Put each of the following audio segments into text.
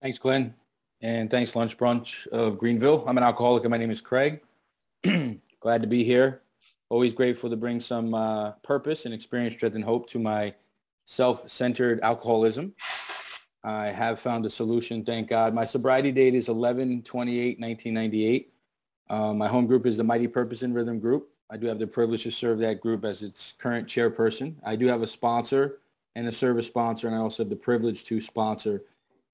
Thanks, Glenn. And thanks, Lunch Brunch of Greeneville. I'm an alcoholic, and my name is Craig. Glad to be here. Always grateful to bring some purpose and experience, strength, and hope to my self-centered alcoholism. I have found a solution, thank God. My sobriety date is 11/28/1998. My home group is the Mighty Purpose and Rhythm Group. I do have the privilege to serve that group as its current chairperson. I do have a sponsor and a service sponsor, and I also have the privilege to sponsor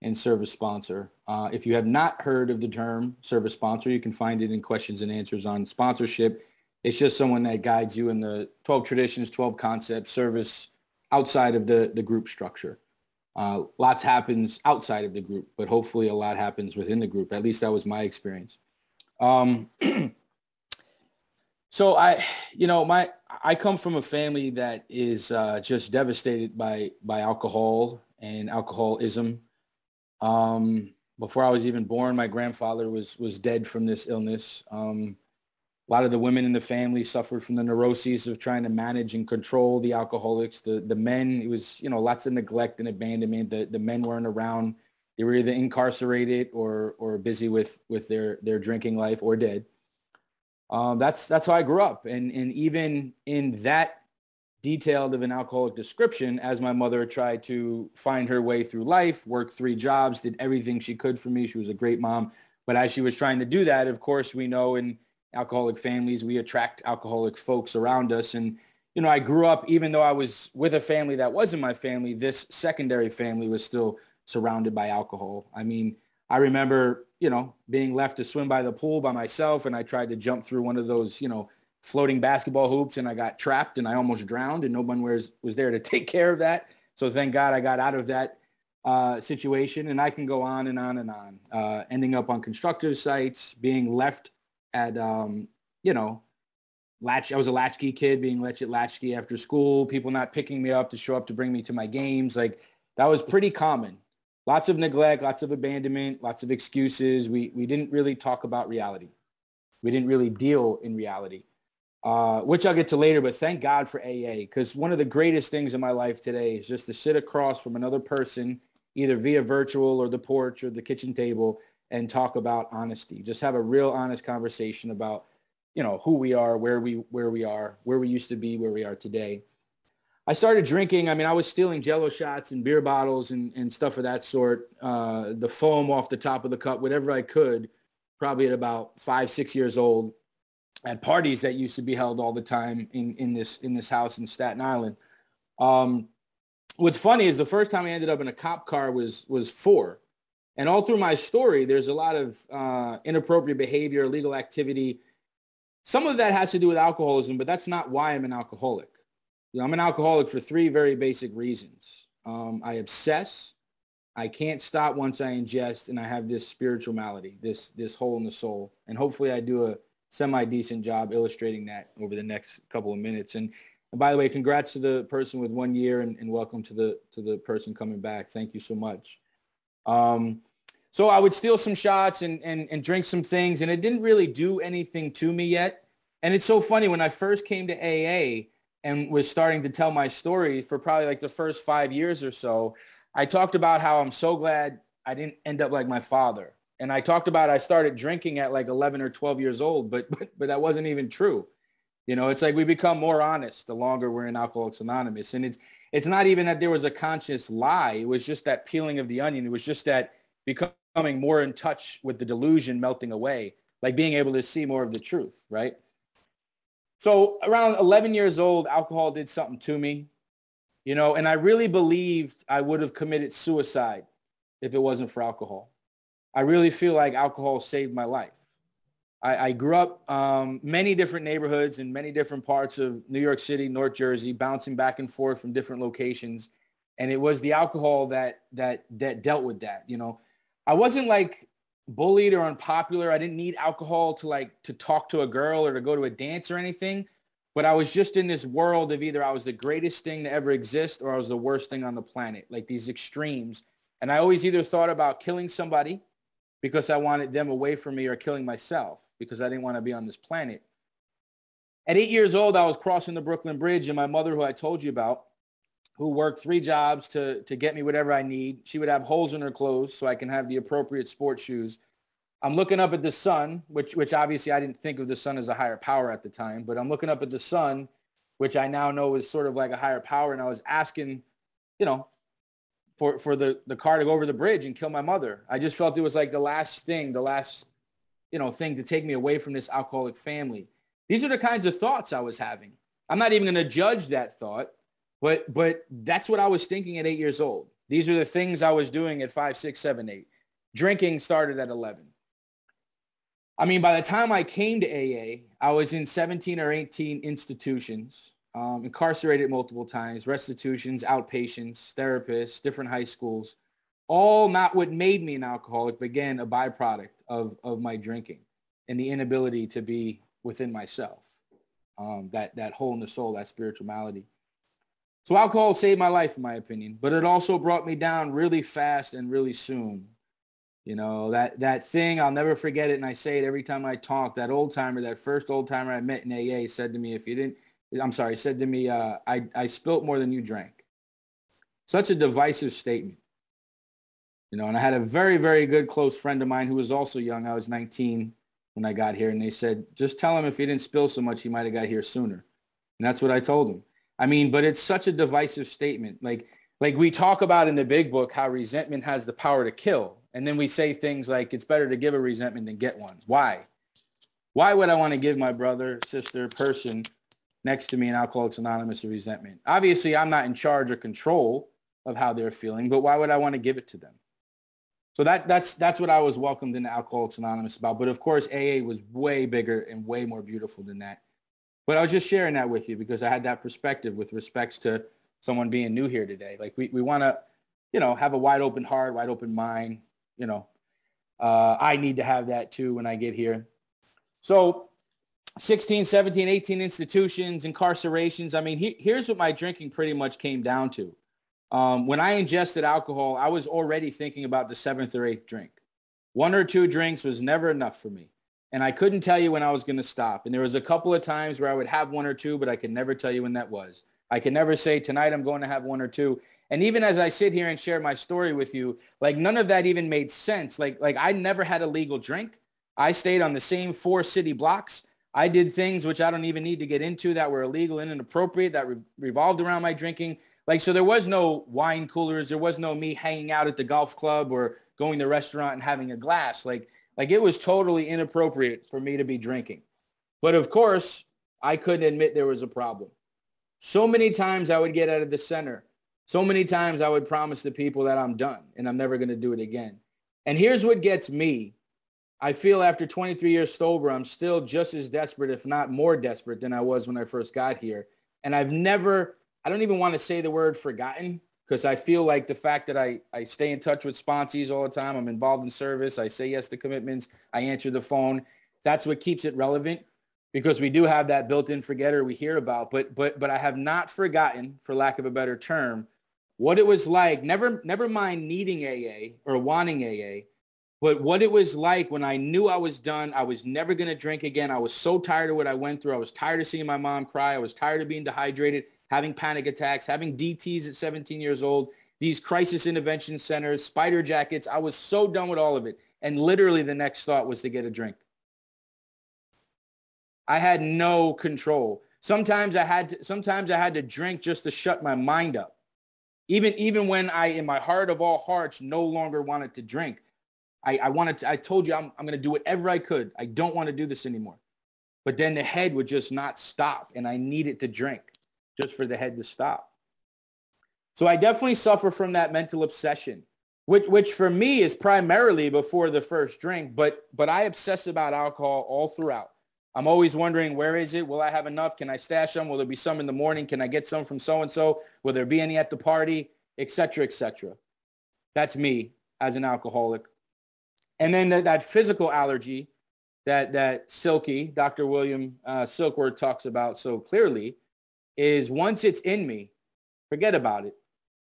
and service sponsor. If you have not heard of the term service sponsor, you can find it in questions and answers on sponsorship. It's just someone that guides you in the 12 traditions, 12 concepts, service outside of the group structure. Lots happens outside of the group, but hopefully a lot happens within the group. At least that was my experience. So I come from a family that is just devastated by alcohol and alcoholism. Before I was even born, my grandfather was dead from this illness. A lot of the women in the family suffered from the neuroses of trying to manage and control the alcoholics. The men, it was, lots of neglect and abandonment. The men weren't around. They were either incarcerated or busy with their drinking life or dead. That's how I grew up. And even in that detailed of an alcoholic description, as my mother tried to find her way through life, worked 3 jobs, did everything she could for me. She was a great mom. But as she was trying to do that, of course, we know in alcoholic families, we attract alcoholic folks around us. And, I grew up, even though I was with a family that wasn't my family, this secondary family was still surrounded by alcohol. I mean, I remember, being left to swim by the pool by myself, and I tried to jump through one of those, floating basketball hoops, and I got trapped and I almost drowned, and no one was there to take care of that. So thank God I got out of that situation. And I can go on and on and on, ending up on constructive sites, being left at, I was a latchkey kid, being left at latchkey after school, people not picking me up to show up to bring me to my games. Like, that was pretty common. Lots of neglect, lots of abandonment, lots of excuses. We didn't really talk about reality. We didn't really deal in reality. Which I'll get to later, but thank God for AA, because one of the greatest things in my life today is just to sit across from another person, either via virtual or the porch or the kitchen table, and talk about honesty. Just have a real honest conversation about, who we are, where we are, where we used to be, where we are today. I started drinking. I mean, I was stealing Jello shots and beer bottles and stuff of that sort, the foam off the top of the cup, whatever I could, probably at about 5, 6 years old, at parties that used to be held all the time in this house in Staten Island. What's funny is the first time I ended up in a cop car was 4. And all through my story, there's a lot of inappropriate behavior, illegal activity. Some of that has to do with alcoholism, but that's not why I'm an alcoholic. I'm an alcoholic for 3 very basic reasons. I obsess, I can't stop once I ingest, and I have this spiritual malady, this hole in the soul. And hopefully I do a semi-decent job illustrating that over the next couple of minutes. And by the way, congrats to the person with 1 year, and welcome to the person coming back. Thank you so much. So I would steal some shots and drink some things, and it didn't really do anything to me yet. And it's so funny, when I first came to AA and was starting to tell my story for probably like the first 5 years or so, I talked about how I'm so glad I didn't end up like my father. And I talked about I started drinking at like 11 or 12 years old, but that wasn't even true. It's like we become more honest the longer we're in Alcoholics Anonymous. And it's not even that there was a conscious lie. It was just that peeling of the onion. It was just that becoming more in touch with the delusion melting away, like being able to see more of the truth, right? So around 11 years old, alcohol did something to me, and I really believed I would have committed suicide if it wasn't for alcohol. I really feel like alcohol saved my life. I grew up many different neighborhoods in many different parts of New York City, North Jersey, bouncing back and forth from different locations. And it was the alcohol that dealt with that. I wasn't like bullied or unpopular. I didn't need alcohol to talk to a girl or to go to a dance or anything. But I was just in this world of either I was the greatest thing to ever exist or I was the worst thing on the planet, like these extremes. And I always either thought about killing somebody because I wanted them away from me, or killing myself because I didn't want to be on this planet. At 8 years old, I was crossing the Brooklyn Bridge, and my mother, who I told you about, who worked 3 jobs to get me whatever I need. She would have holes in her clothes so I can have the appropriate sports shoes. I'm looking up at the sun, which obviously I didn't think of the sun as a higher power at the time, but I'm looking up at the sun, which I now know is sort of like a higher power. And I was asking, you know, for the car to go over the bridge and kill my mother. I just felt it was like the last thing, thing to take me away from this alcoholic family. These are the kinds of thoughts I was having. I'm not even going to judge that thought, but that's what I was thinking at 8 years old. These are the things I was doing at 5, 6, 7, 8. Drinking started at 11. I mean, by the time I came to AA, I was in 17 or 18 institutions, incarcerated multiple times, restitutions, outpatients, therapists, different high schools, all not what made me an alcoholic, but again, a byproduct of my drinking and the inability to be within myself, that hole in the soul, that spiritual malady. So alcohol saved my life, in my opinion, but it also brought me down really fast and really soon. You know, that thing, I'll never forget it, and I say it every time I talk. That old timer, that first old timer I met in AA said to me, I spilt more than you drank. Such a divisive statement. You know, and I had a very, very good close friend of mine who was also young. I was 19 when I got here, and they said, just tell him if he didn't spill so much, he might have got here sooner. And that's what I told him. I mean, but it's such a divisive statement. Like we talk about in the big book how resentment has the power to kill. And then we say things like it's better to give a resentment than get one. Why? Why would I want to give my brother, sister, person next to me in Alcoholics Anonymous a resentment? Obviously, I'm not in charge or control of how they're feeling, but why would I want to give it to them? So that's what I was welcomed into Alcoholics Anonymous about. But of course, AA was way bigger and way more beautiful than that. But I was just sharing that with you because I had that perspective with respects to someone being new here today. Like we want to, have a wide open heart, wide open mind. I need to have that too when I get here. So 16, 17, 18 institutions, incarcerations. I mean, here's what my drinking pretty much came down to. When I ingested alcohol, I was already thinking about the 7th or 8th drink. 1 or 2 drinks was never enough for me. And I couldn't tell you when I was going to stop. And there was a couple of times where I would have 1 or 2, but I could never tell you when that was. I could never say, tonight I'm going to have 1 or 2. And even as I sit here and share my story with you, like none of that even made sense. Like I never had a legal drink. I stayed on the same 4 city blocks. I did things which I don't even need to get into that were illegal and inappropriate that revolved around my drinking. Like, so there was no wine coolers. There was no me hanging out at the golf club or going to the restaurant and having a glass. Like it was totally inappropriate for me to be drinking. But of course, I couldn't admit there was a problem. So many times I would get out of the center. So many times I would promise the people that I'm done and I'm never going to do it again. And here's what gets me. I feel after 23 years sober, I'm still just as desperate, if not more desperate than I was when I first got here. And I don't even want to say the word forgotten, because I feel like the fact that I stay in touch with sponsees all the time, I'm involved in service, I say yes to commitments, I answer the phone, that's what keeps it relevant, because we do have that built-in forgetter we hear about. But I have not forgotten, for lack of a better term, what it was like, never mind needing AA or wanting AA, but what it was like when I knew I was done, I was never going to drink again. I was so tired of what I went through. I was tired of seeing my mom cry. I was tired of being dehydrated, having panic attacks, having DTs at 17 years old, these crisis intervention centers, spider jackets. I was so done with all of it. And literally the next thought was to get a drink. I had no control. Sometimes I had to drink just to shut my mind up. Even when I, in my heart of all hearts, no longer wanted to drink. I told you I'm going to do whatever I could. I don't want to do this anymore. But then the head would just not stop, and I needed to drink just for the head to stop. So I definitely suffer from that mental obsession, which for me is primarily before the first drink, but I obsess about alcohol all throughout. I'm always wondering, where is it? Will I have enough? Can I stash some? Will there be some in the morning? Can I get some from so-and-so? Will there be any at the party? Et cetera, et cetera. That's me as an alcoholic. And then that physical allergy that Silky, Dr. William Silkworth talks about so clearly, is once it's in me, forget about it.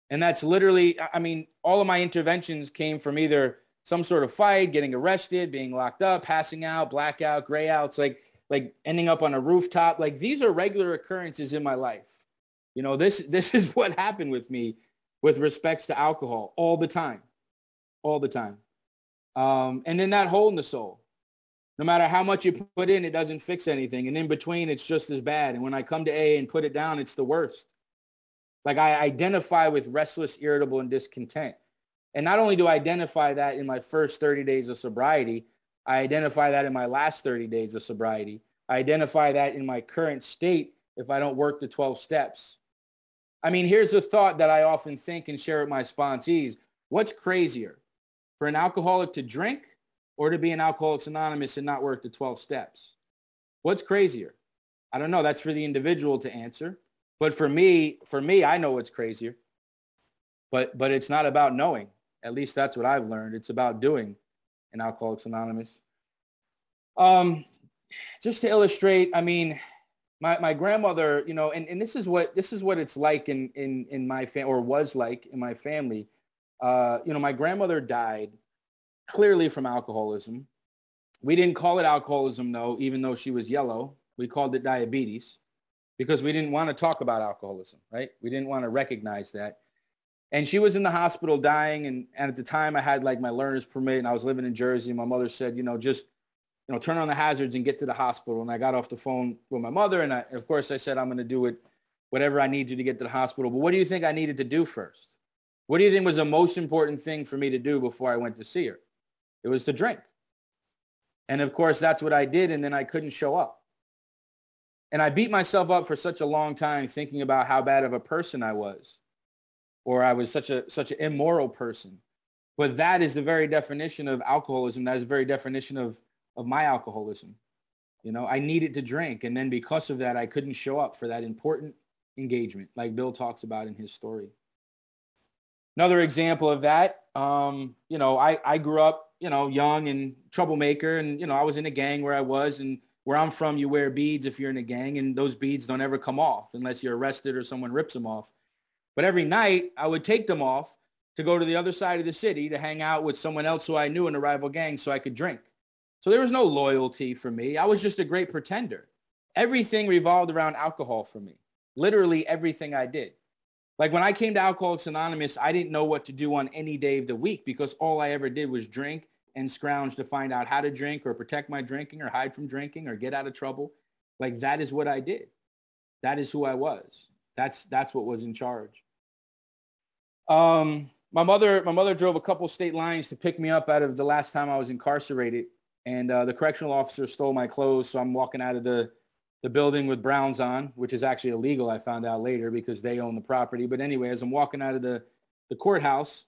And that's literally, I mean, all of my interventions came from either some sort of fight, getting arrested, being locked up, passing out, blackout, grayouts, like ending up on a rooftop. Like these are regular occurrences in my life. This is what happened with me with respects to alcohol all the time, all the time. And then that hole in the soul. No matter how much you put in, it doesn't fix anything. And in between, it's just as bad. And when I come to A and put it down, it's the worst. Like I identify with restless, irritable, and discontent. And not only do I identify that in my first 30 days of sobriety, I identify that in my last 30 days of sobriety. I identify that in my current state if I don't work the 12 steps. I mean, here's a thought that I often think and share with my sponsees. What's crazier, for an alcoholic to drink or to be an Alcoholics Anonymous and not work the 12 steps? What's crazier? I don't know. That's for the individual to answer. But for me, I know what's crazier. But it's not about knowing. At least that's what I've learned. It's about doing in Alcoholics Anonymous. Just to illustrate, I mean, my grandmother, and this is what it's like in my family, or was like in my family. My grandmother died clearly from alcoholism. We didn't call it alcoholism though, even though she was yellow. We called it diabetes because we didn't want to talk about alcoholism, right? We didn't want to recognize that. And she was in the hospital dying, and at the time I had like my learner's permit, and I was living in Jersey. And my mother said, just turn on the hazards and get to the hospital. And I got off the phone with my mother, and of course I said, I'm going to do whatever I need to get to the hospital. But what do you think I needed to do first? What do you think was the most important thing for me to do before I went to see her? It was to drink. And of course, that's what I did, and then I couldn't show up. And I beat myself up for such a long time thinking about how bad of a person I was, or I was such an immoral person. But that is the very definition of alcoholism. That is the very definition of my alcoholism. I needed to drink, and then because of that, I couldn't show up for that important engagement, like Bill talks about in his story. Another example of that, I grew up, young and troublemaker, and I was in a gang where I was, and where I'm from, you wear beads if you're in a gang, and those beads don't ever come off unless you're arrested or someone rips them off. But every night I would take them off to go to the other side of the city to hang out with someone else who I knew in a rival gang so I could drink. So there was no loyalty for me. I was just a great pretender. Everything revolved around alcohol for me. Literally everything I did. Like when I came to Alcoholics Anonymous, I didn't know what to do on any day of the week because all I ever did was drink and scrounge to find out how to drink or protect my drinking or hide from drinking or get out of trouble. Like that is what I did. That is who I was. That's what was in charge. My mother drove a couple state lines to pick me up out of the last time I was incarcerated, and the correctional officer stole my clothes, so I'm walking out of the building with Browns on, which is actually illegal, I found out later, because they own the property. But anyway, as I'm walking out of the courthouse,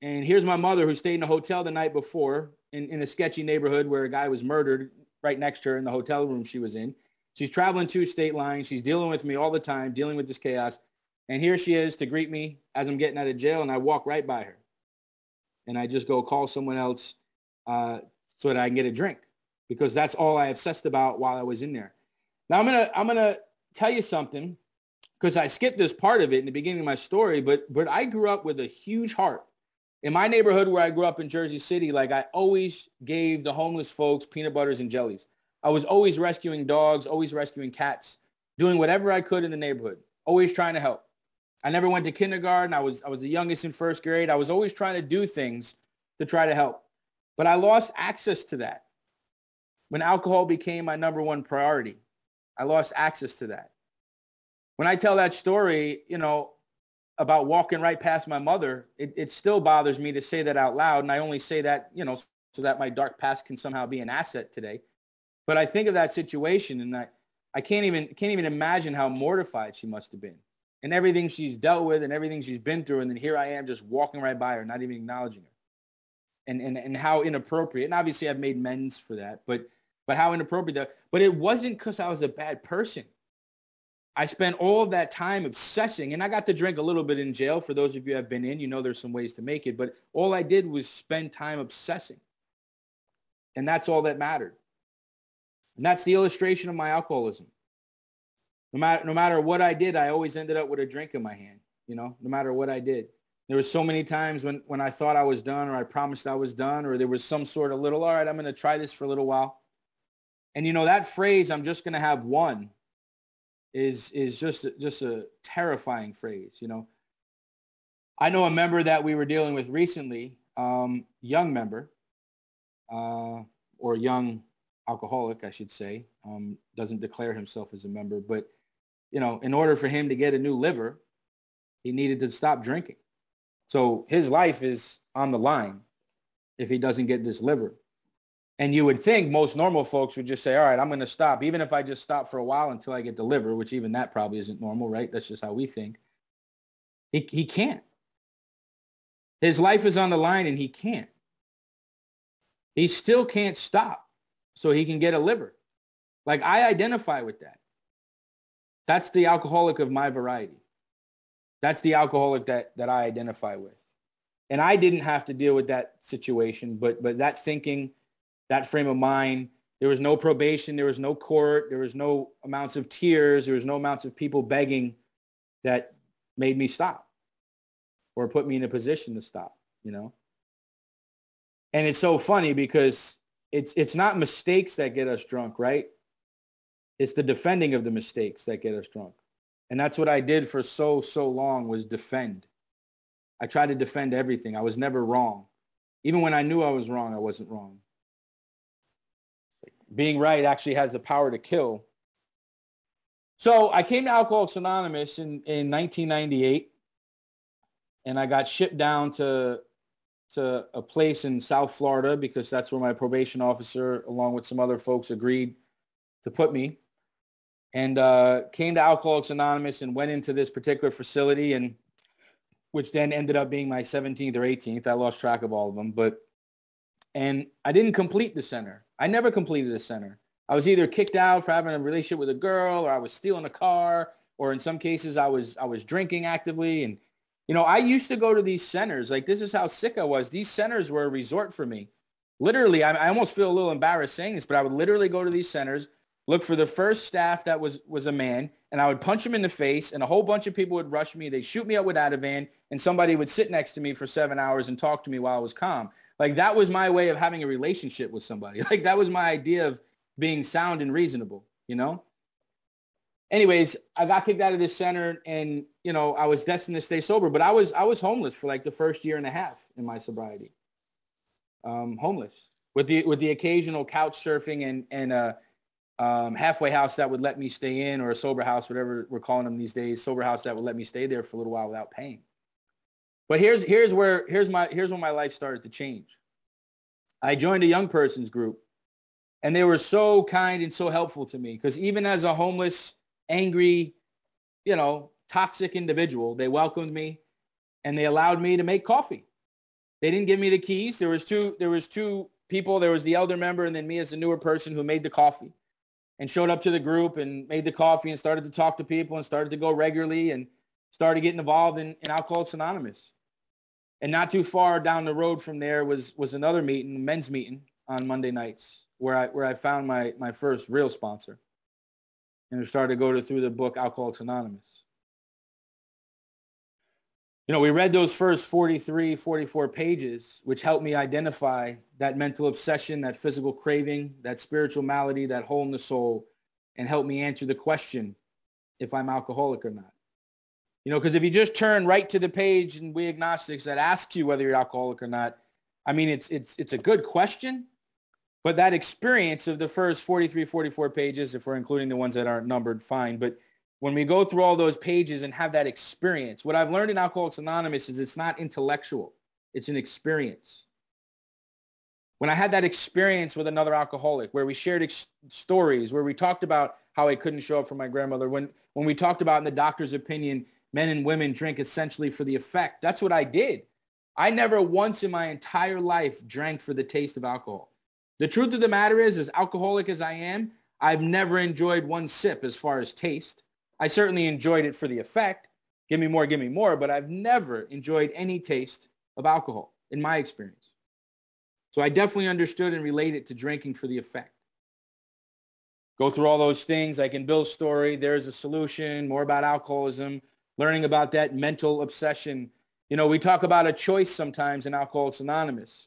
and here's my mother who stayed in a hotel the night before in a sketchy neighborhood where a guy was murdered right next to her in the hotel room she was in. She's traveling 2 state lines. She's dealing with me all the time, dealing with this chaos. And here she is to greet me as I'm getting out of jail, and I walk right by her. And I just go call someone else so that I can get a drink, because that's all I obsessed about while I was in there. Now I'm gonna tell you something, because I skipped this part of it in the beginning of my story, but I grew up with a huge heart. In my neighborhood where I grew up in Jersey City, like I always gave the homeless folks peanut butters and jellies. I was always rescuing dogs, always rescuing cats, doing whatever I could in the neighborhood, always trying to help. I never went to kindergarten. I was the youngest in first grade. I was always trying to do things to try to help. But I lost access to that when alcohol became my number one priority. I lost access to that. When I tell that story, about walking right past my mother, it still bothers me to say that out loud. And I only say that, so that my dark past can somehow be an asset today. But I think of that situation, and I can't even imagine how mortified she must have been, and everything she's dealt with and everything she's been through. And then here I am just walking right by her, not even acknowledging her, and how inappropriate. And obviously I've made amends for that, but how inappropriate that. But it wasn't because I was a bad person. I spent all of that time obsessing, and I got to drink a little bit in jail. For those of you who have been in, there's some ways to make it, but all I did was spend time obsessing. And that's all that mattered. And that's the illustration of my alcoholism. No matter what I did, I always ended up with a drink in my hand, no matter what I did. There were so many times when I thought I was done, or I promised I was done, or there was some sort of all right, I'm going to try this for a little while. And that phrase, I'm just going to have one, is just a terrifying phrase. I know a member that we were dealing with recently, young member, or young alcoholic, I should say, doesn't declare himself as a member, but in order for him to get a new liver, he needed to stop drinking. So his life is on the line if he doesn't get this liver. And you would think most normal folks would just say, all right, I'm going to stop, even if I just stop for a while until I get the liver, which even that probably isn't normal, right? That's just how we think. He can't. His life is on the line and he can't. He still can't stop so he can get a liver. Like, I identify with that. That's the alcoholic of my variety. That's the alcoholic that I identify with. And I didn't have to deal with that situation, but that thinking, that frame of mind, there was no probation, there was no court, there was no amounts of tears, there was no amounts of people begging that made me stop or put me in a position to stop, And it's so funny because it's not mistakes that get us drunk, right? It's the defending of the mistakes that get us drunk. And that's what I did for so long, was defend. I tried to defend everything. I was never wrong. Even when I knew I was wrong, I wasn't wrong. Being right actually has the power to kill. So I came to Alcoholics Anonymous in 1998, and I got shipped down to a place in South Florida because that's where my probation officer, along with some other folks, agreed to put me. And came to Alcoholics Anonymous and went into this particular facility, and which then ended up being my 17th or 18th. I lost track of all of them, and I didn't complete the center. I never completed the center. I was either kicked out for having a relationship with a girl, or I was stealing a car, or in some cases I was drinking actively. And I used to go to these centers. Like, this is how sick I was. These centers were a resort for me. Literally, I almost feel a little embarrassed saying this, but I would literally go to these centers, look for the first staff that was a man, and I would punch him in the face, and a whole bunch of people would rush me. They'd shoot me up with Ativan, and somebody would sit next to me for 7 hours and talk to me while I was calm. Like, that was my way of having a relationship with somebody. Like, that was my idea of being sound and reasonable, Anyways, I got kicked out of this center, and, I was destined to stay sober, but I was homeless for like the first year and a half in my sobriety. Homeless with the occasional couch surfing and halfway house that would let me stay in, or a sober house, whatever we're calling them these days, sober house that would let me stay there for a little while without paying. But here's when my life started to change. I joined a young person's group, and they were so kind and so helpful to me, because even as a homeless, angry, toxic individual, they welcomed me and they allowed me to make coffee. They didn't give me the keys. There was two people. There was the elder member and then me as the newer person who made the coffee and showed up to the group and made the coffee and started to talk to people and started to go regularly and started getting involved in Alcoholics Anonymous. And not too far down the road from there was another meeting, a men's meeting on Monday nights, where I found my first real sponsor. And I started to go through the book Alcoholics Anonymous. We read those first 43, 44 pages, which helped me identify that mental obsession, that physical craving, that spiritual malady, that hole in the soul, and helped me answer the question if I'm alcoholic or not. Because if you just turn right to the page in We Agnostics that asks you whether you're alcoholic or not, I mean, it's a good question, but that experience of the first 43, 44 pages, if we're including the ones that aren't numbered, fine. But when we go through all those pages and have that experience, what I've learned in Alcoholics Anonymous is it's not intellectual. It's an experience. When I had that experience with another alcoholic, where we shared stories, where we talked about how I couldn't show up for my grandmother, when we talked about, in the doctor's opinion, men and women drink essentially for the effect. That's what I did. I never once in my entire life drank for the taste of alcohol. The truth of the matter is, as alcoholic as I am, I've never enjoyed one sip as far as taste. I certainly enjoyed it for the effect. Give me more, but I've never enjoyed any taste of alcohol in my experience. So I definitely understood and related to drinking for the effect. Go through all those things, like in Bill's story, there's a solution, more about alcoholism, learning about that mental obsession. We talk about a choice sometimes in Alcoholics Anonymous.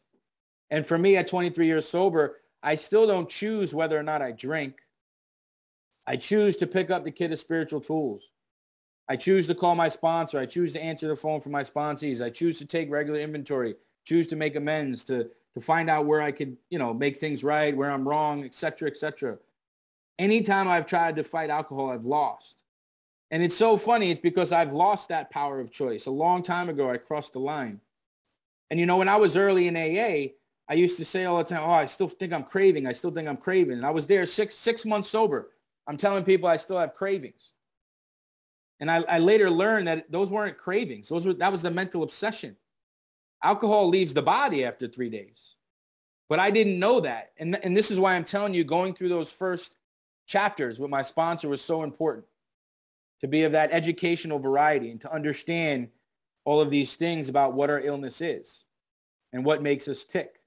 And for me, at 23 years sober, I still don't choose whether or not I drink. I choose to pick up the kit of spiritual tools. I choose to call my sponsor. I choose to answer the phone for my sponsees. I choose to take regular inventory, choose to make amends, to find out where I could, make things right, where I'm wrong, et cetera, et cetera. Anytime I've tried to fight alcohol, I've lost. And it's so funny. It's because I've lost that power of choice. A long time ago, I crossed the line. And when I was early in AA, I used to say all the time, "Oh, I still think I'm craving. I still think I'm craving." And I was there six months sober. I'm telling people I still have cravings. And I later learned that those weren't cravings. That was the mental obsession. Alcohol leaves the body after 3 days. But I didn't know that. And this is why I'm telling you, going through those first chapters with my sponsor was so important, to be of that educational variety and to understand all of these things about what our illness is and what makes us tick.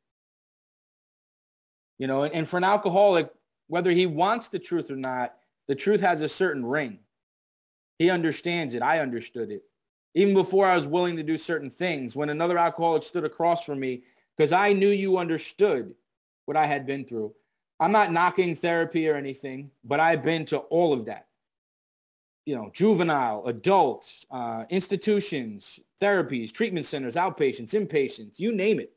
And for an alcoholic, whether he wants the truth or not, the truth has a certain ring. He understands it. I understood it. Even before I was willing to do certain things, when another alcoholic stood across from me, because I knew you understood what I had been through. I'm not knocking therapy or anything, but I've been to all of that. Juvenile, adults, institutions, therapies, treatment centers, outpatients, inpatients, you name it.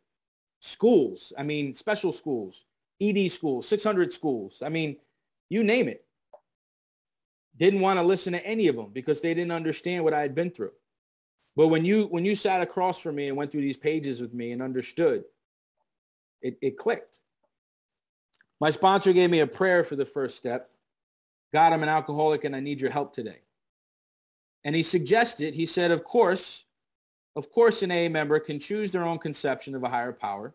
Schools, special schools, ED schools, 600 schools. You name it. Didn't want to listen to any of them because they didn't understand what I had been through. But when you sat across from me and went through these pages with me and understood, it clicked. My sponsor gave me a prayer for the first step. "God, I'm an alcoholic and I need your help today." And he said, of course, an AA member can choose their own conception of a higher power.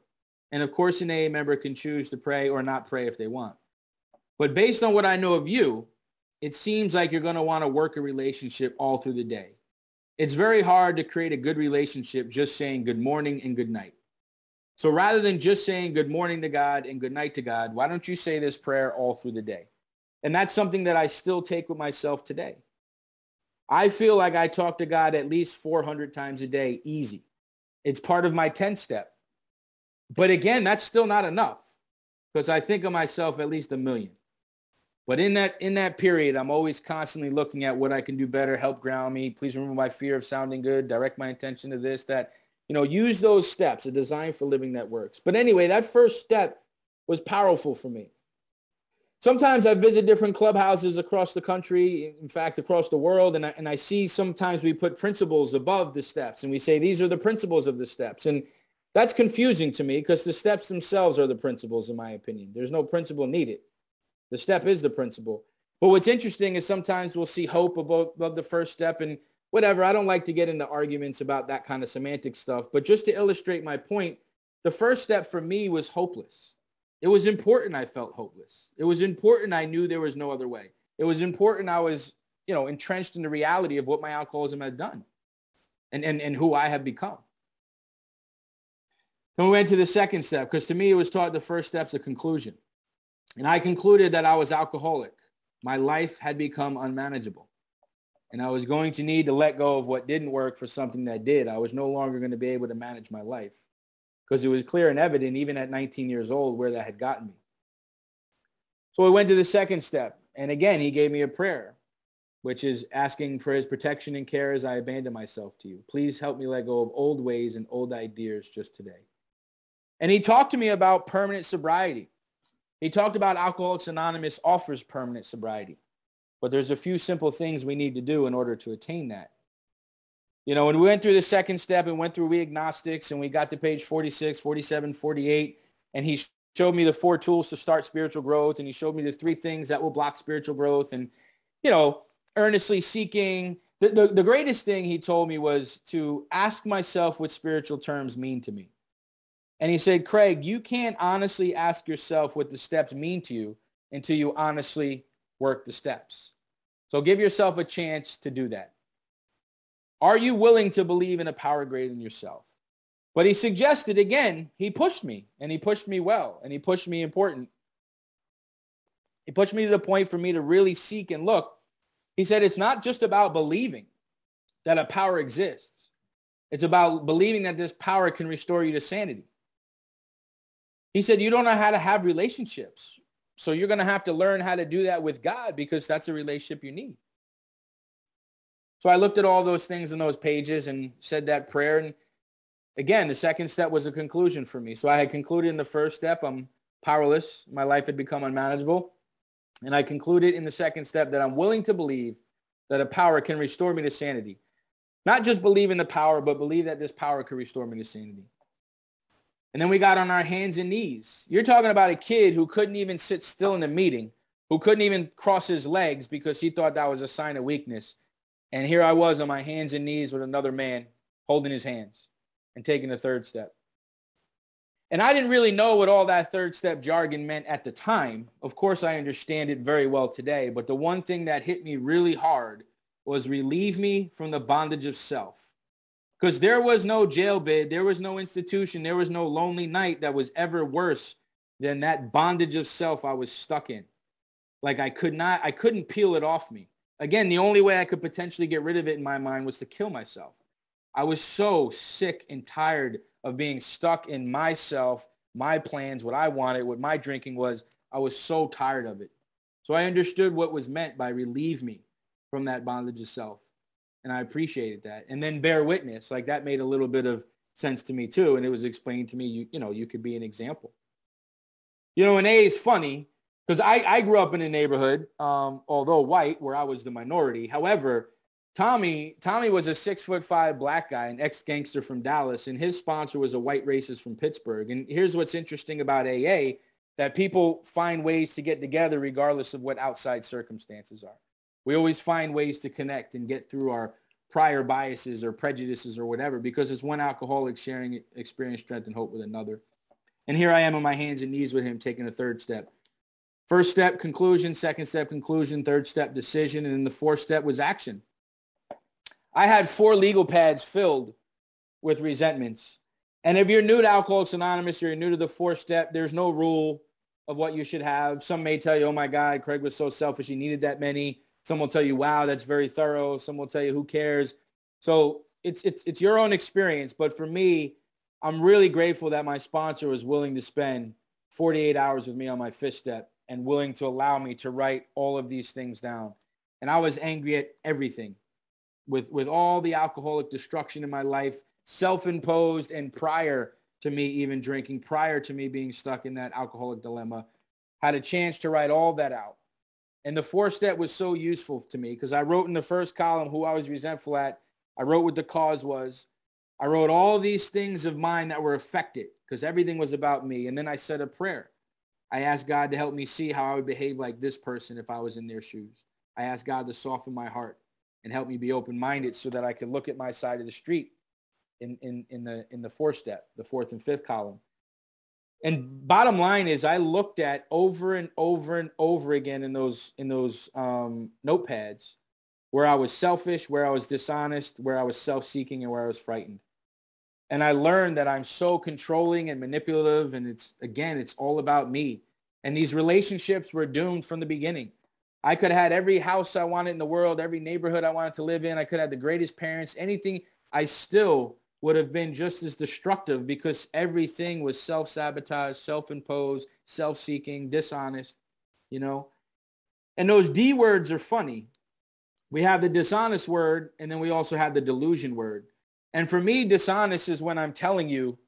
And of course, an AA member can choose to pray or not pray if they want. But based on what I know of you, it seems like you're going to want to work a relationship all through the day. It's very hard to create a good relationship just saying good morning and good night. So rather than just saying good morning to God and good night to God, why don't you say this prayer all through the day? And that's something that I still take with myself today. I feel like I talk to God at least 400 times a day, easy. It's part of my 10-step. But again, that's still not enough, because I think of myself at least 1,000,000. But in that period, I'm always constantly looking at what I can do better, help ground me. Please remove my fear of sounding good, direct my attention to this, that. Use those steps, a design for living that works. But anyway, that first step was powerful for me. Sometimes I visit different clubhouses across the country, in fact, across the world, and I see sometimes we put principles above the steps, and we say these are the principles of the steps. And that's confusing to me because the steps themselves are the principles, in my opinion. There's no principle needed. The step is the principle. But what's interesting is sometimes we'll see hope above the first step and whatever. I don't like to get into arguments about that kind of semantic stuff. But just to illustrate my point, the first step for me was hopeless. It was important I felt hopeless. It was important I knew there was no other way. It was important I was, entrenched in the reality of what my alcoholism had done and who I have become. Then we went to the second step, because to me it was taught the first step's a conclusion. And I concluded that I was alcoholic. My life had become unmanageable. And I was going to need to let go of what didn't work for something that did. I was no longer going to be able to manage my life, because it was clear and evident, even at 19 years old, where that had gotten me. So we went to the second step. And again, he gave me a prayer, which is asking for his protection and care as I abandon myself to you. Please help me let go of old ways and old ideas just today. And he talked to me about permanent sobriety. He talked about Alcoholics Anonymous offers permanent sobriety. But there's a few simple things we need to do in order to attain that. When we went through the second step and went through We Agnostics and we got to page 46, 47, 48, and he showed me the 4 tools to start spiritual growth, and he showed me the 3 things that will block spiritual growth, and, earnestly seeking. The greatest thing he told me was to ask myself what spiritual terms mean to me. And he said, Craig, you can't honestly ask yourself what the steps mean to you until you honestly work the steps. So give yourself a chance to do that. Are you willing to believe in a power greater than yourself? But he suggested, again, he pushed me, and he pushed me well, and he pushed me important. He pushed me to the point for me to really seek and look. He said, it's not just about believing that a power exists. It's about believing that this power can restore you to sanity. He said, you don't know how to have relationships. So you're going to have to learn how to do that with God, because that's a relationship you need. So I looked at all those things in those pages and said that prayer. And again, the second step was a conclusion for me. So I had concluded in the first step, I'm powerless. My life had become unmanageable. And I concluded in the second step that I'm willing to believe that a power can restore me to sanity. Not just believe in the power, but believe that this power could restore me to sanity. And then we got on our hands and knees. You're talking about a kid who couldn't even sit still in a meeting, who couldn't even cross his legs because he thought that was a sign of weakness. And here I was on my hands and knees with another man holding his hands and taking the third step. And I didn't really know what all that third step jargon meant at the time. Of course, I understand it very well today. But the one thing that hit me really hard was relieve me from the bondage of self. Because there was no jail bid, there was no institution, there was no lonely night that was ever worse than that bondage of self I was stuck in. Like I couldn't peel it off me. Again, the only way I could potentially get rid of it in my mind was to kill myself. I was so sick and tired of being stuck in myself, my plans, what I wanted, what my drinking was. I was so tired of it. So I understood what was meant by relieve me from that bondage of self. And I appreciated that. And then bear witness, like that made a little bit of sense to me too. And it was explained to me, you could be an example. And A is funny because I grew up in a neighborhood, although white, where I was the minority. However, Tommy was a 6'5" black guy, an ex-gangster from Dallas, and his sponsor was a white racist from Pittsburgh. And here's what's interesting about AA, that people find ways to get together regardless of what outside circumstances are. We always find ways to connect and get through our prior biases or prejudices or whatever, because it's one alcoholic sharing experience, strength, and hope with another. And here I am on my hands and knees with him, taking the third step. First step, conclusion. Second step, conclusion. Third step, decision. And then the fourth step was action. I had 4 legal pads filled with resentments. And if you're new to Alcoholics Anonymous or you're new to the fourth step, there's no rule of what you should have. Some may tell you, oh my God, Craig was so selfish, he needed that many. Some will tell you, wow, that's very thorough. Some will tell you, who cares? So it's your own experience. But for me, I'm really grateful that my sponsor was willing to spend 48 hours with me on my fifth step and willing to allow me to write all of these things down. And I was angry at everything, with all the alcoholic destruction in my life, self-imposed and prior to me even drinking, prior to me being stuck in that alcoholic dilemma, had a chance to write all that out. And the fourth step was so useful to me because I wrote in the first column who I was resentful at. I wrote what the cause was. I wrote all these things of mine that were affected because everything was about me. And then I said a prayer. I asked God to help me see how I would behave like this person if I was in their shoes. I asked God to soften my heart and help me be open-minded so that I could look at my side of the street in the fourth step, the fourth and fifth column. And bottom line is, I looked at over and over and over again in those notepads where I was selfish, where I was dishonest, where I was self-seeking, and where I was frightened. And I learned that I'm so controlling and manipulative, and it's all about me. And these relationships were doomed from the beginning. I could have had every house I wanted in the world, every neighborhood I wanted to live in. I could have the greatest parents, anything. I still would have been just as destructive because everything was self-sabotage, self-imposed, self-seeking, dishonest, And those D words are funny. We have the dishonest word, and then we also have the delusion word. And for me, dishonest is when I'm telling you,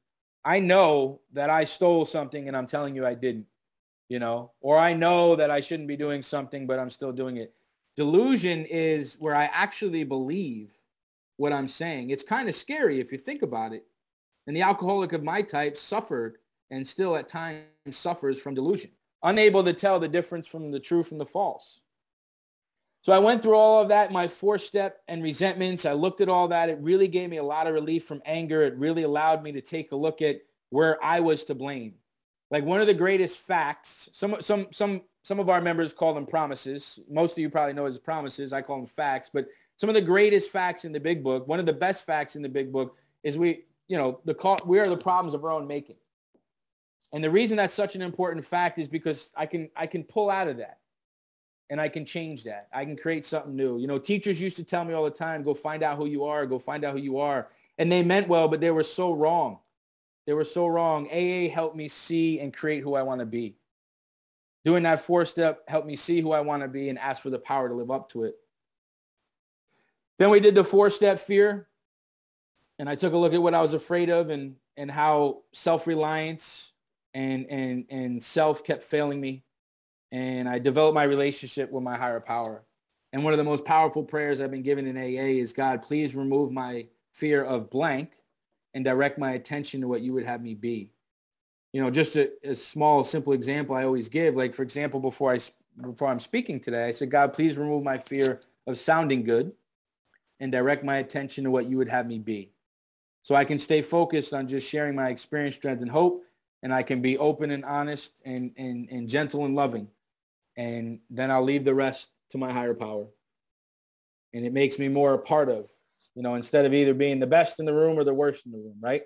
I know that I stole something and I'm telling you I didn't, or I know that I shouldn't be doing something, but I'm still doing it. Delusion is where I actually believe what I'm saying. It's kind of scary if you think about it. And the alcoholic of my type suffered and still at times suffers from delusion, unable to tell the difference from the true from the false. So I went through all of that, my fourth step and resentments. I looked at all that. It really gave me a lot of relief from anger. It really allowed me to take a look at where I was to blame. Like one of the greatest facts, some of our members call them promises. Most of you probably know as promises. I call them facts. But some of the greatest facts in the big book, one of the best facts in the big book is we are the problems of our own making. And the reason that's such an important fact is because I can pull out of that and I can change that. I can create something new. Teachers used to tell me all the time, go find out who you are, go find out who you are. And they meant well, but they were so wrong. They were so wrong. AA helped me see and create who I want to be. Doing that 4-step helped me see who I want to be and ask for the power to live up to it. Then we did the 4-step fear, and I took a look at what I was afraid of and how self-reliance and self kept failing me. And I developed my relationship with my higher power. And one of the most powerful prayers I've been given in AA is, God, please remove my fear of blank and direct my attention to what you would have me be. You know, just a small, simple example I always give. Like, for example, before I'm speaking today, I said, God, please remove my fear of sounding good and direct my attention to what you would have me be. So I can stay focused on just sharing my experience, strength, and hope, and I can be open and honest and gentle and loving. And then I'll leave the rest to my higher power. And it makes me more a part of, you know, instead of either being the best in the room or the worst in the room, right?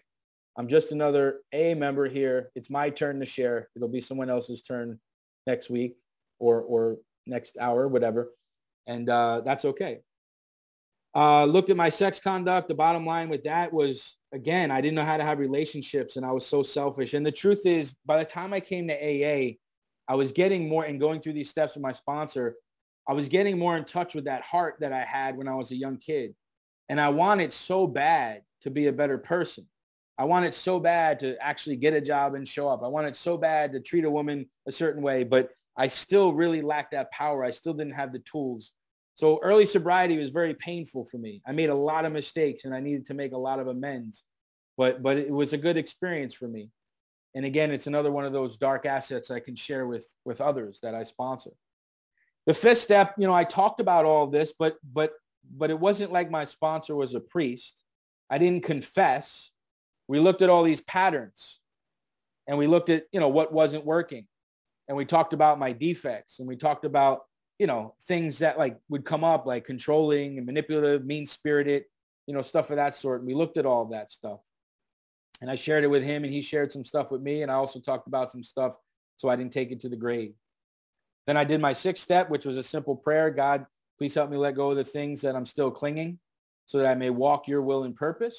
I'm just another AA member here. It's my turn to share. It'll be someone else's turn next week or next hour, whatever. And that's okay. Looked at my sex conduct. The bottom line with that was, again, I didn't know how to have relationships, and I was so selfish. And the truth is, by the time I came to AA, I was getting more, and going through these steps with my sponsor, I was getting more in touch with that heart that I had when I was a young kid. And I wanted so bad to be a better person. I wanted so bad to actually get a job and show up. I wanted so bad to treat a woman a certain way, but I still really lacked that power. I still didn't have the tools. So early sobriety was very painful for me. I made a lot of mistakes and I needed to make a lot of amends, but it was a good experience for me. And again, it's another one of those dark assets I can share with others that I sponsor. The 5th step, you know, I talked about all of this, but it wasn't like my sponsor was a priest. I didn't confess. We looked at all these patterns and we looked at, you know, what wasn't working. And we talked about my defects and we talked about, you know, things that like would come up, like controlling and manipulative, mean-spirited, you know, stuff of that sort. And we looked at all of that stuff. And I shared it with him and he shared some stuff with me. And I also talked about some stuff so I didn't take it to the grave. Then I did my 6th step, which was a simple prayer. God, please help me let go of the things that I'm still clinging so that I may walk your will and purpose.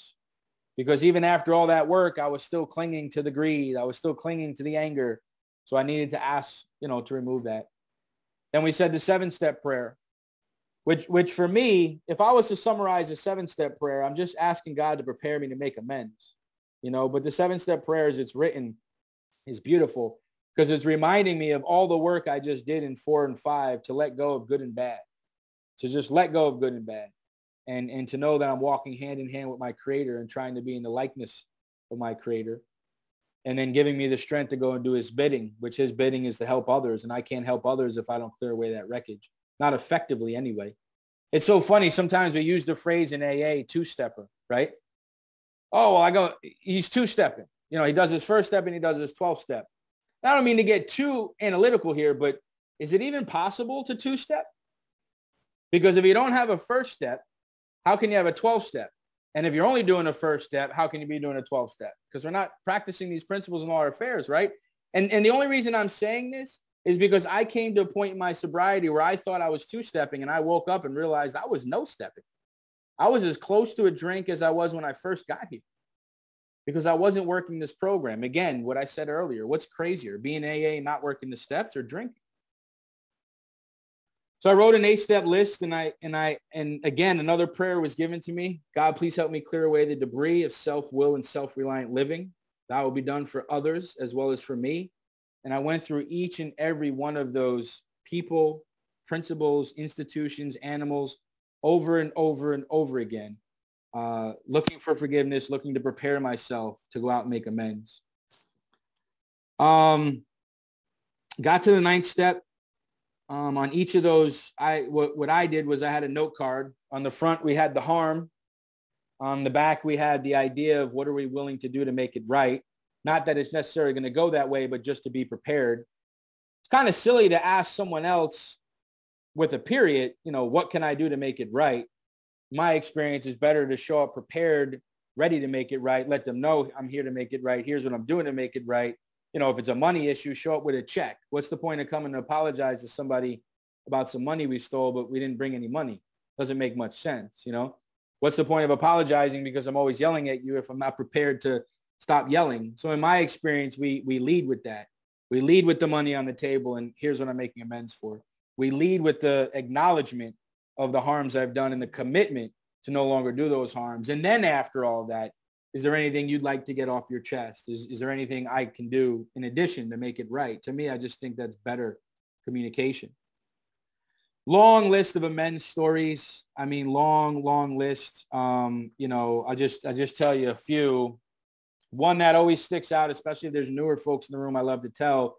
Because even after all that work, I was still clinging to the greed. I was still clinging to the anger. So I needed to ask, you know, to remove that. Then we said the 7-step prayer, which for me, if I was to summarize a 7-step prayer, I'm just asking God to prepare me to make amends, you know. But the 7-step prayer, as it's written, is beautiful because it's reminding me of all the work I just did in 4 and 5 to let go of good and bad, to just let go of good and bad, and to know that I'm walking hand in hand with my Creator and trying to be in the likeness of my Creator. And then giving me the strength to go and do his bidding, which his bidding is to help others. And I can't help others if I don't clear away that wreckage. Not effectively anyway. It's so funny. Sometimes we use the phrase in AA, 2-stepper, right? Oh, well, he's 2-stepping. You know, he does his 1st step and he does his 12th step. I don't mean to get too analytical here, but is it even possible to 2-step? Because if you don't have a 1st step, how can you have a 12th step? And if you're only doing a 1st step, how can you be doing a 12th step? Because we're not practicing these principles in all our affairs, right? And the only reason I'm saying this is because I came to a point in my sobriety where I thought I was 2-stepping, and I woke up and realized I was no-stepping. I was as close to a drink as I was when I first got here because I wasn't working this program. Again, what I said earlier, what's crazier, being AA, not working the steps, or drinking? So I wrote an 8-step list, and again, another prayer was given to me. God, please help me clear away the debris of self-will and self-reliant living. That will be done for others as well as for me. And I went through each and every one of those people, principles, institutions, animals, over and over and over again, looking for forgiveness, looking to prepare myself to go out and make amends. Got to the 9th step. On each of those, what I did was I had a note card. On the front, we had the harm. On the back, we had the idea of what are we willing to do to make it right. Not that it's necessarily going to go that way, but just to be prepared. It's kind of silly to ask someone else with a period, you know, what can I do to make it right? My experience is better to show up prepared, ready to make it right. Let them know I'm here to make it right. Here's what I'm doing to make it right. You know, if it's a money issue, show up with a check. What's the point of coming to apologize to somebody about some money we stole, but we didn't bring any money? Doesn't make much sense, you know? What's the point of apologizing because I'm always yelling at you if I'm not prepared to stop yelling? So in my experience, we lead with that. We lead with the money on the table, and here's what I'm making amends for. We lead with the acknowledgement of the harms I've done and the commitment to no longer do those harms. And then after all that, is there anything you'd like to get off your chest? Is there anything I can do in addition to make it right? To me, I just think that's better communication. Long list of amends stories. I mean, long list. I just tell you a few. One that always sticks out, especially if there's newer folks in the room, I love to tell.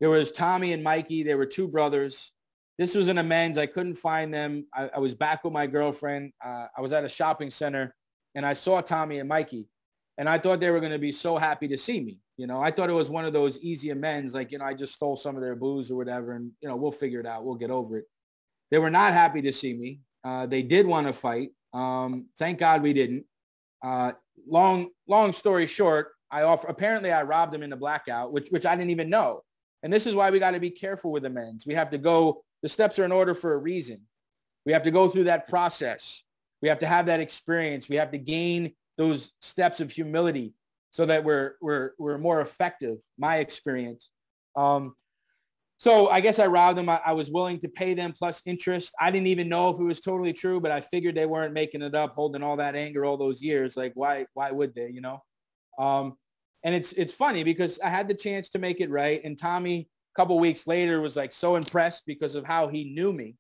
There was Tommy and Mikey. They were two brothers. This was an amends. I couldn't find them. I was back with my girlfriend. I was at a shopping center, and I saw Tommy and Mikey, and I thought they were going to be so happy to see me. I thought it was one of those easy amends, like, I just stole some of their booze or whatever, and, we'll figure it out. We'll get over it. They were not happy to see me. They did want to fight. Thank God we didn't. Long story short, apparently I robbed them in the blackout, which I didn't even know. And this is why we got to be careful with amends. We have to go, the steps are in order for a reason. We have to go through that process. We have to have that experience. We have to gain those steps of humility so that we're more effective. My experience. So I guess I robbed them. I was willing to pay them plus interest. I didn't even know if it was totally true, but I figured they weren't making it up, holding all that anger all those years. Like, why would they, And it's funny because I had the chance to make it right. And Tommy, a couple of weeks later, was like so impressed because of how he knew me.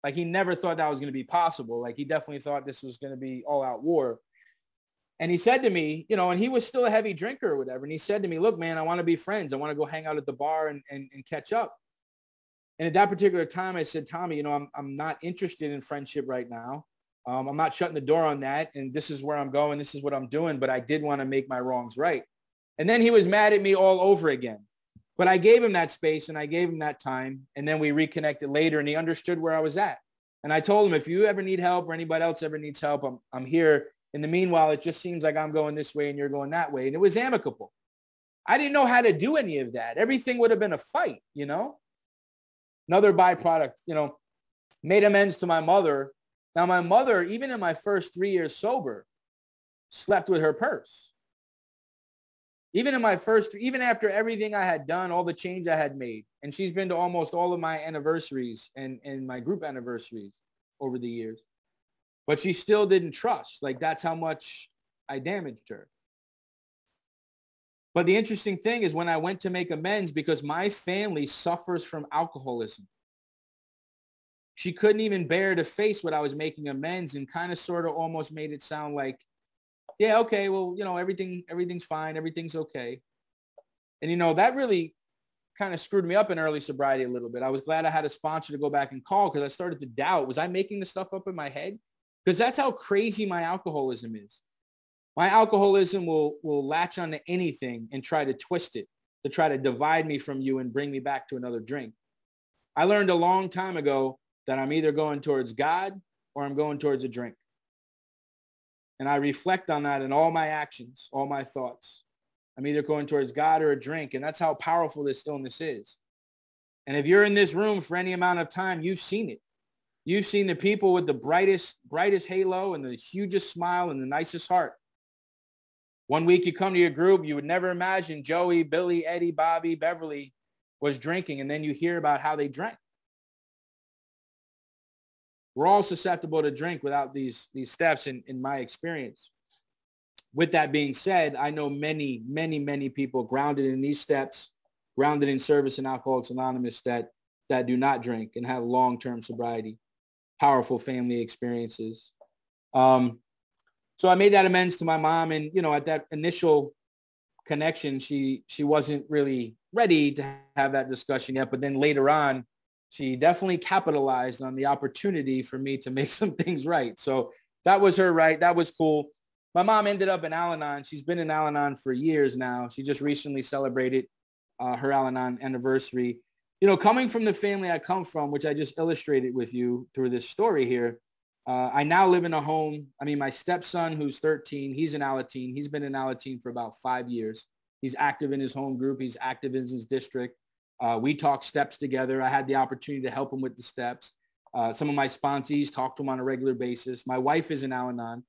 Like, he never thought that was going to be possible. Like, he definitely thought this was going to be all out war. And he said to me, and he was still a heavy drinker or whatever. And he said to me, look, man, I want to be friends. I want to go hang out at the bar and catch up. And at that particular time, I said, Tommy, I'm not interested in friendship right now. I'm not shutting the door on that. And this is where I'm going. This is what I'm doing. But I did want to make my wrongs right. And then he was mad at me all over again. But I gave him that space and I gave him that time. And then we reconnected later and he understood where I was at. And I told him, if you ever need help or anybody else ever needs help, I'm here. In the meanwhile, it just seems like I'm going this way and you're going that way. And it was amicable. I didn't know how to do any of that. Everything would have been a fight, Another byproduct, made amends to my mother. Now, my mother, even in my first 3 years sober, slept with her purse. Even after everything I had done, all the change I had made, and she's been to almost all of my anniversaries and my group anniversaries over the years, but she still didn't trust. Like, that's how much I damaged her. But the interesting thing is when I went to make amends, because my family suffers from alcoholism, she couldn't even bear to face what I was making amends and kind of sort of almost made it sound like, yeah, okay, well, everything's fine. Everything's okay. And, that really kind of screwed me up in early sobriety a little bit. I was glad I had a sponsor to go back and call because I started to doubt, was I making this stuff up in my head? Because that's how crazy my alcoholism is. My alcoholism will latch onto anything and try to twist it, to try to divide me from you and bring me back to another drink. I learned a long time ago that I'm either going towards God or I'm going towards a drink. And I reflect on that in all my actions, all my thoughts. I'm either going towards God or a drink. And that's how powerful this illness is. And if you're in this room for any amount of time, you've seen it. You've seen the people with the brightest halo and the hugest smile and the nicest heart. One week you come to your group, you would never imagine Joey, Billy, Eddie, Bobby, Beverly was drinking, and then you hear about how they drank. We're all susceptible to drink without these steps in my experience. With that being said, I know many, many, many people grounded in these steps, grounded in service in Alcoholics Anonymous that do not drink and have long-term sobriety, powerful family experiences. So I made that amends to my mom, and at that initial connection, she wasn't really ready to have that discussion yet. But then later on, she definitely capitalized on the opportunity for me to make some things right. So that was her right. That was cool. My mom ended up in Al-Anon. She's been in Al-Anon for years now. She just recently celebrated her Al-Anon anniversary. Coming from the family I come from, which I just illustrated with you through this story here, I now live in a home. I mean, my stepson, who's 13, he's in Alateen. He's been in Alateen for about 5 years. He's active in his home group. He's active in his district. We talk steps together. I had the opportunity to help him with the steps. Some of my sponsees talk to him on a regular basis. My wife is in Al-Anon.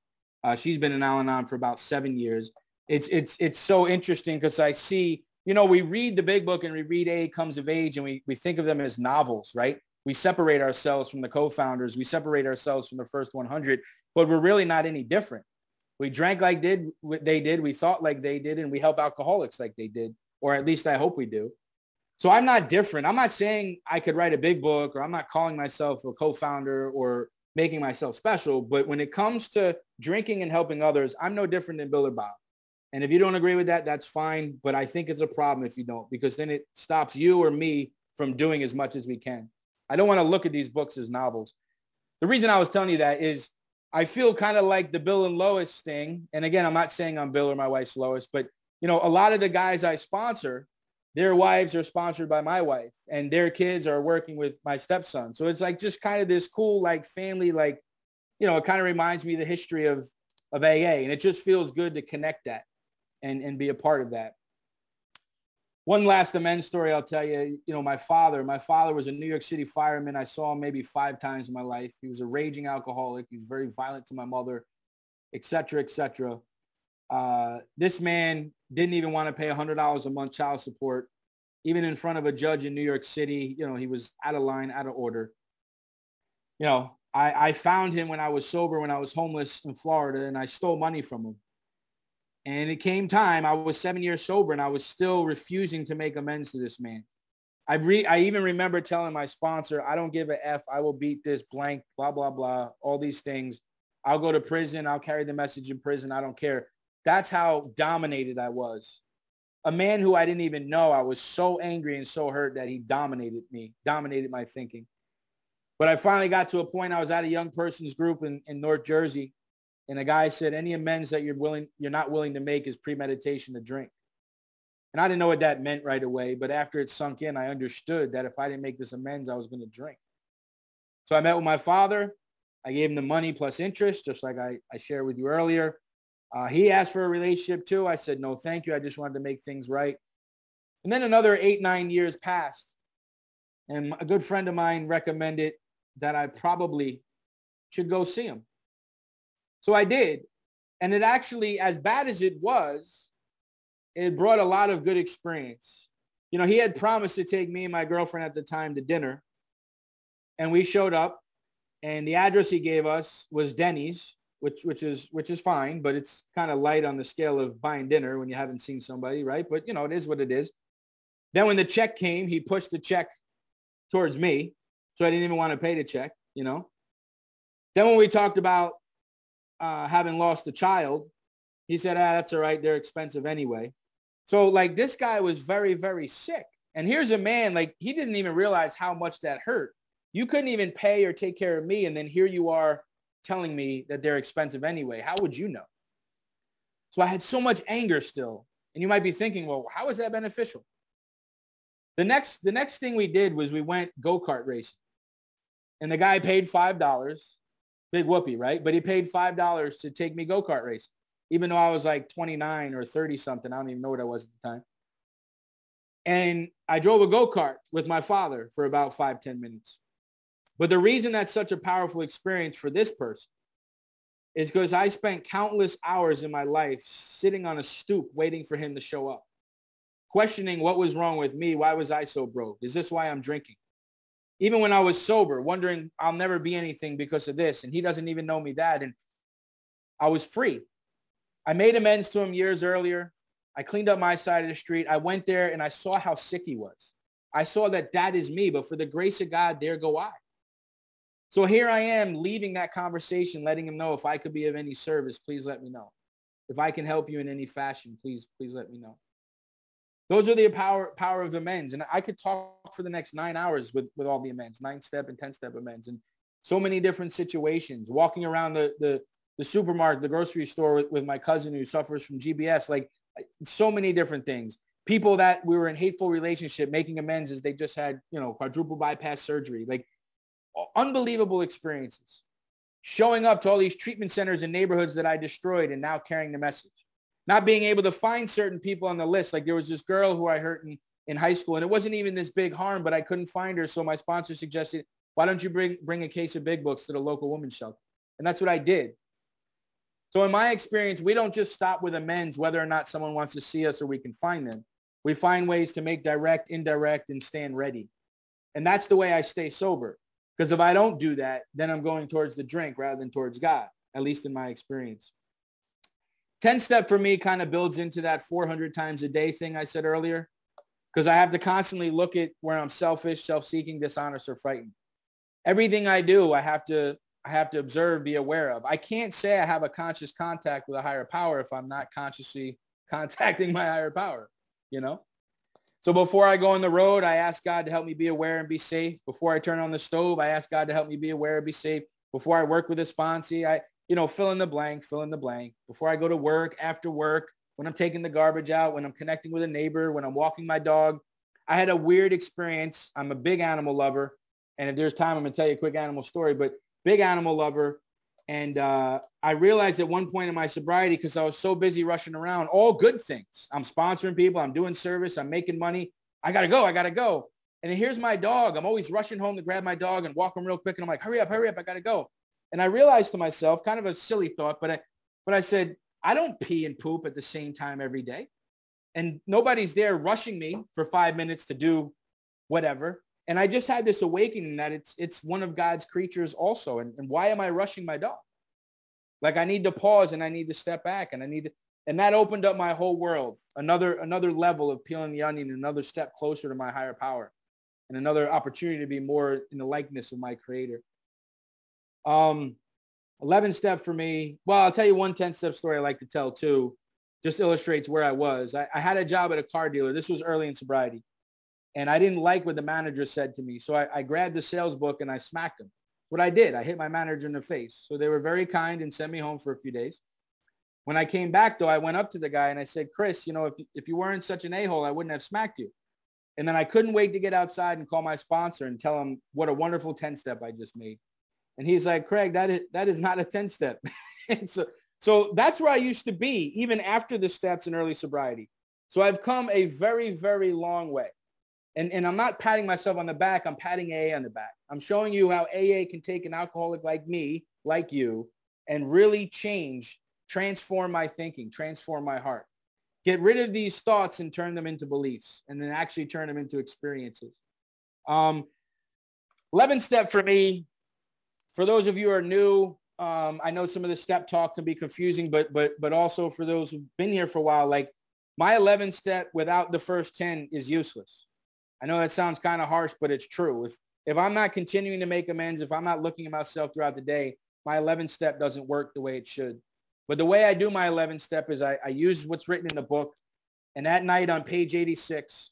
She's been in Al-Anon for about 7 years. It's so interesting because I see, we read the big book and we read A Comes of Age, and we think of them as novels, right? We separate ourselves from the co-founders. We separate ourselves from the first 100, but we're really not any different. We drank like they did. We thought like they did, and we help alcoholics like they did, or at least I hope we do. So I'm not different. I'm not saying I could write a big book, or I'm not calling myself a co-founder or making myself special. But when it comes to drinking and helping others, I'm no different than Bill or Bob. And if you don't agree with that, that's fine. But I think it's a problem if you don't, because then it stops you or me from doing as much as we can. I don't want to look at these books as novels. The reason I was telling you that is I feel kind of like the Bill and Lois thing. And again, I'm not saying I'm Bill or my wife's Lois, but a lot of the guys I sponsor, their wives are sponsored by my wife, and their kids are working with my stepson. So it's like just kind of this cool, like family, like, it kind of reminds me of the history of AA, and it just feels good to connect that and be a part of that. One last amends story I'll tell you. My father was a New York City fireman. I saw him maybe 5 times in my life. He was a raging alcoholic. He was very violent to my mother, et cetera, et cetera. This man didn't even want to pay $100 a month child support, even in front of a judge in New York City. He was out of line, out of order. I found him when I was sober, when I was homeless in Florida, and I stole money from him. And it came time, I was 7 years sober, and I was still refusing to make amends to this man. I even remember telling my sponsor, I don't give a F. I will beat this blank, blah, blah, blah, all these things. I'll go to prison. I'll carry the message in prison. I don't care. That's how dominated I was. A man who I didn't even know. I was so angry and so hurt that he dominated me, dominated my thinking. But I finally got to a point, I was at a young person's group in North Jersey. And a guy said, any amends that you're not willing to make is premeditation to drink. And I didn't know what that meant right away. But after it sunk in, I understood that if I didn't make this amends, I was going to drink. So I met with my father. I gave him the money plus interest, just like I shared with you earlier. He asked for a relationship too. I said, no, thank you. I just wanted to make things right. And then another 8-9 years passed. And a good friend of mine recommended that I probably should go see him. So I did. And it actually, as bad as it was, it brought a lot of good experience. He had promised to take me and my girlfriend at the time to dinner. And we showed up. And the address he gave us was Denny's, which is fine, but it's kind of light on the scale of buying dinner when you haven't seen somebody, right? But, it is what it is. Then when the check came, he pushed the check towards me. So I didn't even want to pay the check, Then when we talked about having lost a child, he said, that's all right. They're expensive anyway. So like this guy was very, very sick. And here's a man, like he didn't even realize how much that hurt. You couldn't even pay or take care of me. And then here you are telling me that they're expensive anyway. How would you know? So I had so much anger still. And you might be thinking, well, how is that beneficial? The next thing we did was we went go-kart racing. And the guy paid $5. Big whoopee, right? But he paid $5 to take me go-kart racing, even though I was like 29 or 30 something. I don't even know what I was at the time. And I drove a go-kart with my father for about 5-10 minutes. But the reason that's such a powerful experience for this person is because I spent countless hours in my life sitting on a stoop waiting for him to show up, questioning what was wrong with me. Why was I so broke? Is this why I'm drinking? Even when I was sober, wondering I'll never be anything because of this. And he doesn't even know me that. And I was free. I made amends to him years earlier. I cleaned up my side of the street. I went there and I saw how sick he was. I saw that is me, but for the grace of God, there go I. So here I am leaving that conversation, letting him know if I could be of any service, please let me know. If I can help you in any fashion, please let me know. Those are the power of amends. And I could talk for the next 9 hours with all the amends, 9-step and 10-step amends, and so many different situations. Walking around the supermarket, the grocery store with my cousin who suffers from GBS, like so many different things. People that we were in hateful relationship, making amends as they just had, quadruple bypass surgery, like unbelievable experiences. Showing up to all these treatment centers in neighborhoods that I destroyed and now carrying the message. Not being able to find certain people on the list. Like there was this girl who I hurt in high school, and it wasn't even this big harm, but I couldn't find her. So my sponsor suggested, why don't you bring a case of big books to the local women's shelter? And that's what I did. So in my experience, we don't just stop with amends, whether or not someone wants to see us or we can find them. We find ways to make direct, indirect, and stand ready. And that's the way I stay sober. Because if I don't do that, then I'm going towards the drink rather than towards God, at least in my experience. 10 step for me kind of builds into that 400 times a day thing I said earlier, because I have to constantly look at where I'm selfish, self-seeking, dishonest, or frightened. Everything I do, I have to observe, be aware of. I can't say I have a conscious contact with a higher power if I'm not consciously contacting my higher power, you know? So before I go on the road, I ask God to help me be aware and be safe. Before I turn on the stove, I ask God to help me be aware and be safe. Before I work with a sponsee, fill in the blank, fill in the blank. Before I go to work, after work, when I'm taking the garbage out, when I'm connecting with a neighbor, when I'm walking my dog. I had a weird experience. I'm a big animal lover. And if there's time, I'm going to tell you a quick animal story, but big animal lover. And I realized at one point in my sobriety, because I was so busy rushing around, all good things. I'm sponsoring people. I'm doing service. I'm making money. I got to go. I got to go. And then here's my dog. I'm always rushing home to grab my dog and walk him real quick. And I'm like, hurry up. I got to go. And I realized to myself, kind of a silly thought, but I said, I don't pee and poop at the same time every day. And nobody's there rushing me for 5 minutes to do whatever. And I just had this awakening that it's one of God's creatures also. And why am I rushing my dog? Like, I need to pause and I need to step back and and that opened up my whole world. Another level of peeling the onion, another step closer to my higher power, and another opportunity to be more in the likeness of my creator. 11 step for me. Well, I'll tell you one 10-step story I like to tell too. Just illustrates where I was. I had a job at a car dealer. This was early in sobriety. And I didn't like what the manager said to me. So I grabbed the sales book and I smacked him. What I did, I hit my manager in the face. So they were very kind and sent me home for a few days. When I came back, though, I went up to the guy and I said, Chris, if you weren't such an a-hole, I wouldn't have smacked you. And then I couldn't wait to get outside and call my sponsor and tell him what a wonderful 10-step I just made. And he's like, Craig, that is not a 10-step. And so that's where I used to be, even after the steps in early sobriety. So I've come a very, very long way. And I'm not patting myself on the back. I'm patting AA on the back. I'm showing you how AA can take an alcoholic like me, like you, and really transform my thinking, transform my heart. Get rid of these thoughts and turn them into beliefs, and then actually turn them into experiences. 11 step for me, for those of you who are new, I know some of the step talk can be confusing, but also for those who've been here for a while, like my 11 step without the first 10 is useless. I know that sounds kind of harsh, but it's true. If I'm not continuing to make amends, if I'm not looking at myself throughout the day, my 11th step doesn't work the way it should. But the way I do my 11th step is I use what's written in the book. And at night on page 86,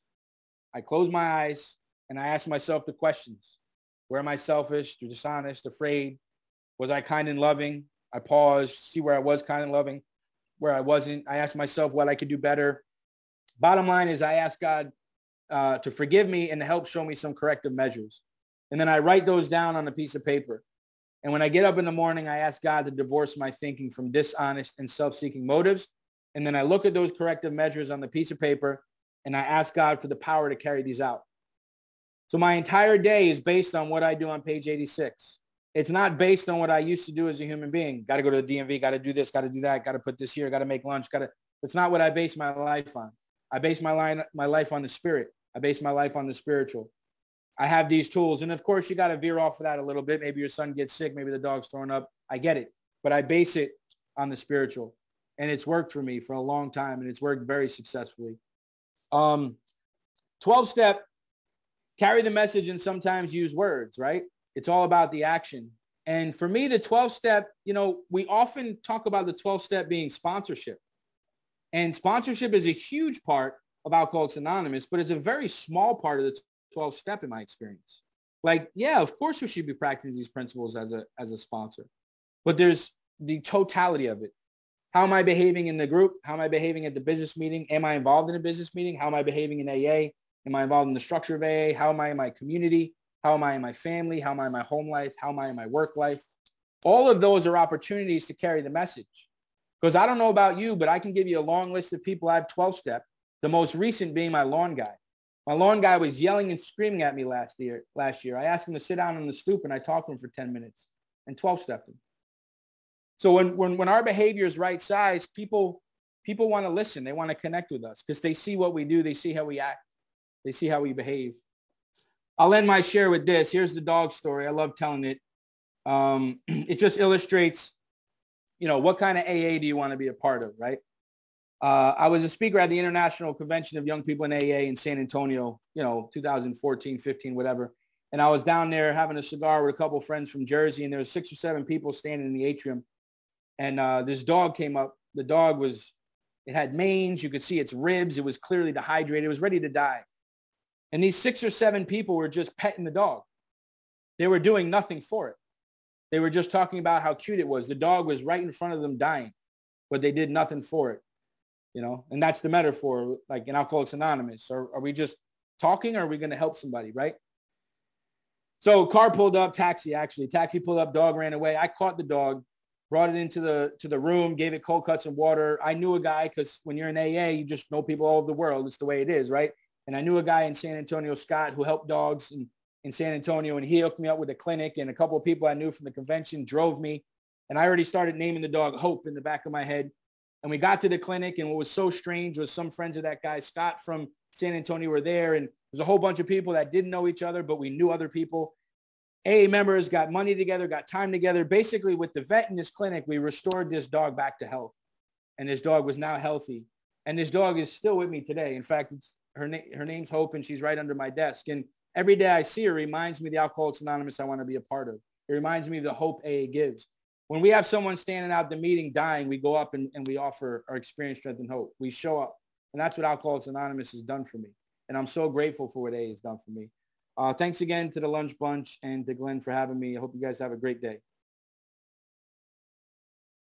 I close my eyes and I ask myself the questions. Where am I selfish, dishonest, afraid? Was I kind and loving? I pause, see where I was kind and loving, where I wasn't. I ask myself what I could do better. Bottom line is I ask God to forgive me and to help show me some corrective measures. And then I write those down on a piece of paper. And when I get up in the morning, I ask God to divorce my thinking from dishonest and self-seeking motives. And then I look at those corrective measures on the piece of paper and I ask God for the power to carry these out. So my entire day is based on what I do on page 86. It's not based on what I used to do as a human being. Got to go to the DMV, got to do this, got to do that, got to put this here, got to make lunch, It's not what I base my life on. I base my life on the spirit. I base my life on the spiritual. I have these tools. And of course, you got to veer off of that a little bit. Maybe your son gets sick. Maybe the dog's throwing up. I get it. But I base it on the spiritual. And it's worked for me for a long time. And it's worked very successfully. 12-step, carry the message and sometimes use words, right? It's all about the action. And for me, the 12-step, we often talk about the 12-step being sponsorship. And sponsorship is a huge part of Alcoholics Anonymous, but it's a very small part of the 12-step in my experience. Like, yeah, of course we should be practicing these principles as a sponsor, but there's the totality of it. How am I behaving in the group? How am I behaving at the business meeting? Am I involved in a business meeting? How am I behaving in AA? Am I involved in the structure of AA? How am I in my community? How am I in my family? How am I in my home life? How am I in my work life? All of those are opportunities to carry the message. Because I don't know about you, but I can give you a long list of people I've 12-step, the most recent being my lawn guy. My lawn guy was yelling and screaming at me last year. I asked him to sit down on the stoop and I talked to him for 10 minutes and 12-stepped him. So when our behavior is right size, people people want to listen. They want to connect with us because they see what we do. They see how we act. They see how we behave. I'll end my share with this. Here's the dog story. I love telling it. It just illustrates, what kind of AA do you want to be a part of, right? I was a speaker at the International Convention of Young People in AA in San Antonio, 2014, 15, whatever. And I was down there having a cigar with a couple of friends from Jersey, and there were 6 or 7 people standing in the atrium. And this dog came up. The dog it had mange. You could see its ribs. It was clearly dehydrated. It was ready to die. And these 6 or 7 people were just petting the dog. They were doing nothing for it. They were just talking about how cute it was. The dog was right in front of them dying, but they did nothing for it. And that's the metaphor, like in Alcoholics Anonymous. Are we just talking, or are we going to help somebody, right? So car pulled up, taxi pulled up, dog ran away. I caught the dog, brought it into the room, gave it cold cuts and water. I knew a guy, because when you're in AA, you just know people all over the world. It's the way it is, right? And I knew a guy in San Antonio, Scott, who helped dogs in San Antonio, and he hooked me up with a clinic, and a couple of people I knew from the convention drove me, and I already started naming the dog Hope in the back of my head. And we got to the clinic, and what was so strange was some friends of that guy, Scott, from San Antonio, were there, and there's a whole bunch of people that didn't know each other, but we knew other people. AA members got money together, got time together. Basically, with the vet in this clinic, we restored this dog back to health, and this dog was now healthy. And this dog is still with me today. In fact, her name's Hope, and she's right under my desk. And every day I see her reminds me of the Alcoholics Anonymous I want to be a part of. It reminds me of the hope AA gives. When we have someone standing out the meeting dying, we go up and we offer our experience, strength, and hope. We show up. And that's what Alcoholics Anonymous has done for me. And I'm so grateful for what AA has done for me. Thanks again to the Lunch Bunch and to Glenn for having me. I hope you guys have a great day.